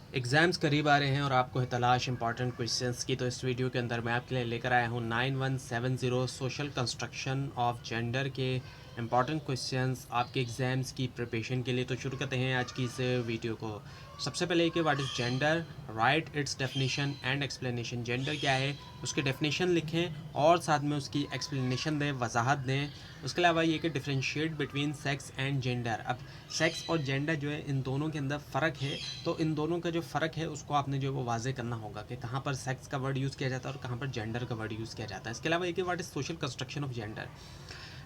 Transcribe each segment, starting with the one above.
Exams करीब आ रहे हैं और आपको है तलाश इंपॉर्टेंट क्वेश्चंस की। तो इस वीडियो के अंदर मैं आपके लिए लेकर आया हूँ 9170 सोशल कंस्ट्रक्शन ऑफ जेंडर के इंपॉर्टेंट क्वेश्चंस आपके एग्ज़ाम्स की प्रिपरेशन के लिए। तो शुरू करते हैं आज की इस वीडियो को। सबसे पहले कि what is gender, right it's definition and explanation. Gender क्या है उसकी डेफिनेशन लिखें और साथ में उसकी एक्सप्लेनेशन दें, वजाहत दें। उसके अलावा ये कि differentiate between sex and gender. अब सेक्स और जेंडर जो है इन दोनों के अंदर फ़र्क है, तो इन दोनों का जो फ़र्क है उसको आपने जो है वो वाज़े करना होगा कि कहाँ पर सेक्स का वर्ड यूज़ किया जाता है और कहाँ पर जेंडर का वर्ड यूज़ किया जाता है। इसके अलावा एक what is social construction of gender.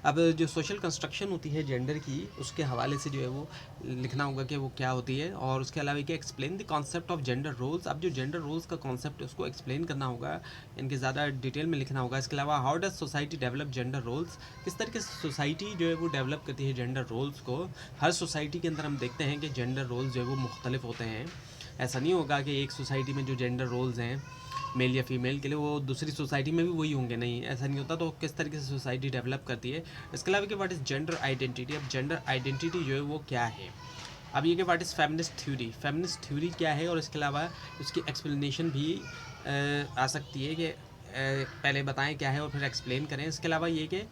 अब जो सोशल कंस्ट्रक्शन होती है जेंडर की, उसके हवाले से जो है वो लिखना होगा कि वो क्या होती है। और उसके अलावा कि explain the concept of gender roles. अब जो जेंडर रोल्स का कॉन्सेप्ट है उसको एक्सप्लेन करना होगा, इनके ज़्यादा डिटेल में लिखना होगा। इसके अलावा how does society develop gender roles, किस तरीके से सोसाइटी जो है वो डेवलप करती है जेंडर रोल्स को। हर सोसाइटी के अंदर हम देखते हैं कि जेंडर रोल्स जो है वो मुख्तलिफ होते हैं। ऐसा नहीं होगा कि एक सोसाइटी में जो जेंडर रोल्स हैं मेल या फीमेल के लिए वो दूसरी सोसाइटी में भी वही होंगे, नहीं, ऐसा नहीं होता। तो किस तरीके से सोसाइटी डेवलप करती है। इसके अलावा कि व्हाट इज़ जेंडर आइडेंटिटी। अब जेंडर आइडेंटिटी जो है वो क्या है। अब ये कि what is feminist theory, feminist theory क्या है। और इसके अलावा उसकी एक्सप्लेनेशन भी आ सकती है कि पहले बताएं क्या है और फिर एक्सप्लेन करें। इसके अलावा ये कि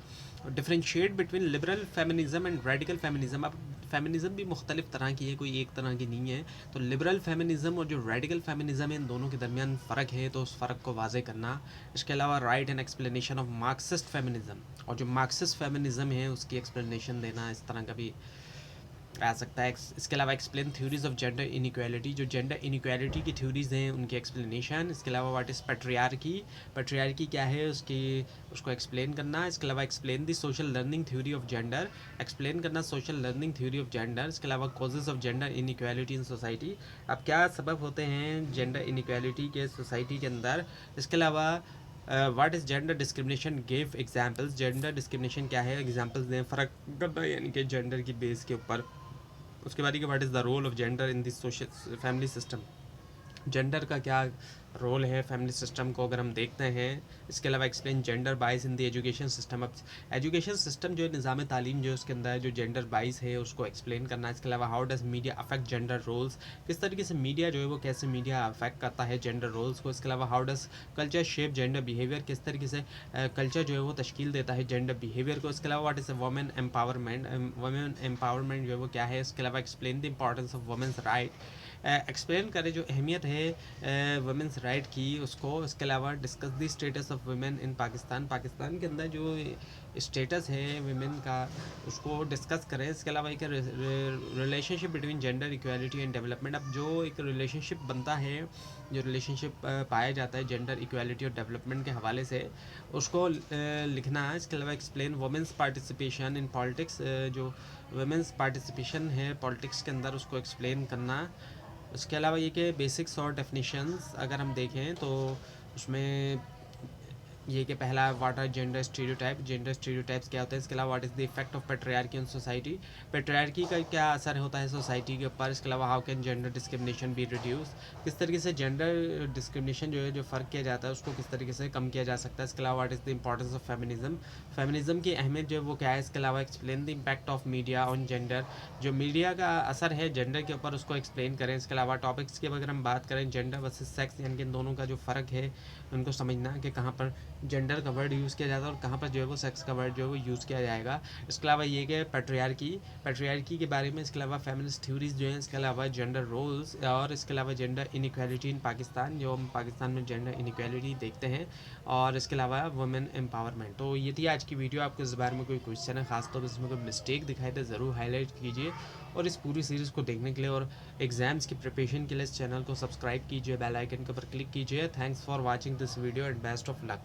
differentiate between liberal feminism and radical feminism. अब फेमिनिज़म भी मुख्तलिफ तरह की है, कोई एक तरह की नहीं है। तो लिबरल फेमिनिज़म और जो रेडिकल फेमिनिज़म है इन दोनों के दरमियान फ़र्क है, तो उस फ़र्क को वाज़े करना। इसके अलावा right and explanation of Marxist feminism, और जो मार्क्सिस्ट फेमिनिज़म है उसकी एक्सप्लेनेशन देना, इस तरह का भी आ सकता है। इसके अलावा explain theories of gender inequality, जो जेंडर इनइक्वालिटी की थ्योरीज हैं उनकी एक्सप्लेनेशन। इसके अलावा व्हाट इज़ पैट्रियार्की, पैट्रियार्की क्या है उसको एक्सप्लेन करना। इसके अलावा explain the social learning theory of gender, explain करना social learning theory of gender. इसके अलावा causes of gender inequality in society, अब क्या सबब होते हैं जेंडर इनइक्वालिटी के सोसाइटी के अंदर। इसके अलावा what is gender discrimination, give examples. Gender discrimination क्या है, एग्जाम्पल्स दें, फ़र्क करना यानी कि जेंडर की बेस के ऊपर। उसके बाद what is the role of gender in this social family system, gender का क्या रोल है फैमिली सिस्टम को अगर हम देखते हैं। इसके अलावा एक्सप्लेन जेंडर बाइस इन द एजुकेशन सिस्टम। अब एजुकेशन सिस्टम जो है, निज़ाम तालीम जो है उसके अंदर जो जेंडर बाइस है उसको एक्सप्लेन करना। इसके अलावा how does media affect gender roles, किस तरीके से मीडिया जो है वो कैसे मीडिया अफेक्ट करता है जेंडर रोल्स को। इसके अलावा how does culture shape gender behaviour, किस तरीके से कल्चर जो है वो तश्कील देता है जेंडर बिहेवियर को। इसके अलावा what is women empowerment, women empowerment जो है वो क्या है। इसके अलावा explain the importance of women's right, explain करें जो अहमियत है वुमेंस राइट की उसको। इसके अलावा discuss the status of women in Pakistan, Pakistan के अंदर जो स्टेटस है वुमेन का उसको डिस्कस करें। इसके अलावा एक relationship between gender equality and development. अब जो एक रिलेशनशिप बनता है, जो रिलेशनशिप पाया जाता है जेंडर इक्वालिटी और डेवलपमेंट के हवाले से, उसको लिखना है। इसके अलावा explain women's participation in politics, जो वुमेंस पार्टिसिपेशन है पॉलिटिक्स के अंदर उसको एक्सप्लेन करना। उसके अलावा ये कि बेसिक्स और डेफिनेशंस अगर हम देखें तो उसमें ये कि पहला what are gender stereotype, gender stereotypes क्या होता है। इसके अलावा what is the effect of patriarchy on society, patriarchy का क्या असर होता है सोसाइटी के ऊपर। इसके अलावा how can gender discrimination be reduce, किस तरीके से जेंडर डिस्क्रिमिनेशन जो है जो फ़र्क किया जाता है उसको किस तरीके से कम किया जा सकता है। इसके अलावा what is the importance of feminism, feminism की अहमियत जो है वो क्या है। इसके अलावा explain the impact of media on gender, जो मीडिया का असर है जेंडर के ऊपर उसको एक्सप्लेन करें। इसके अलावा टॉपिक्स की अगर हम बात करें जेंडर वर्सेस सेक्स, यानी कि इन दोनों का जो फ़र्क है उनको समझना कि कहाँ पर जेंडर का वर्ड यूज़ किया जाता है और कहाँ पर जो है वो सेक्स का वर्ड जो है वो यूज़ किया जाएगा। इसके अलावा ये कि पैट्रियार्की के बारे में। इसके अलावा फेमिनिस्ट थ्योरीज जो हैं। इसके अलावा जेंडर रोल्स, और इसके अलावा जेंडर इनइक्वालिटी इन पाकिस्तान, जो हम पाकिस्तान में जेंडर इनइक्वालिटी देखते हैं। और इसके अलावा वुमेन एम्पावरमेंट। तो ये थी आज की वीडियो। आपको इस बारे में कोई क्वेश्चन है, खासतौर पर इसमें कोई मिस्टेक दिखाई दे ज़रूर हाईलाइट कीजिए। और इस पूरी सीरीज़ को देखने के लिए और एग्ज़ाम्स की प्रिपरेशन के लिए इस चैनल को सब्सक्राइब कीजिए, बेल आइकन के ऊपर क्लिक कीजिए। Thanks for watching this video and best of luck.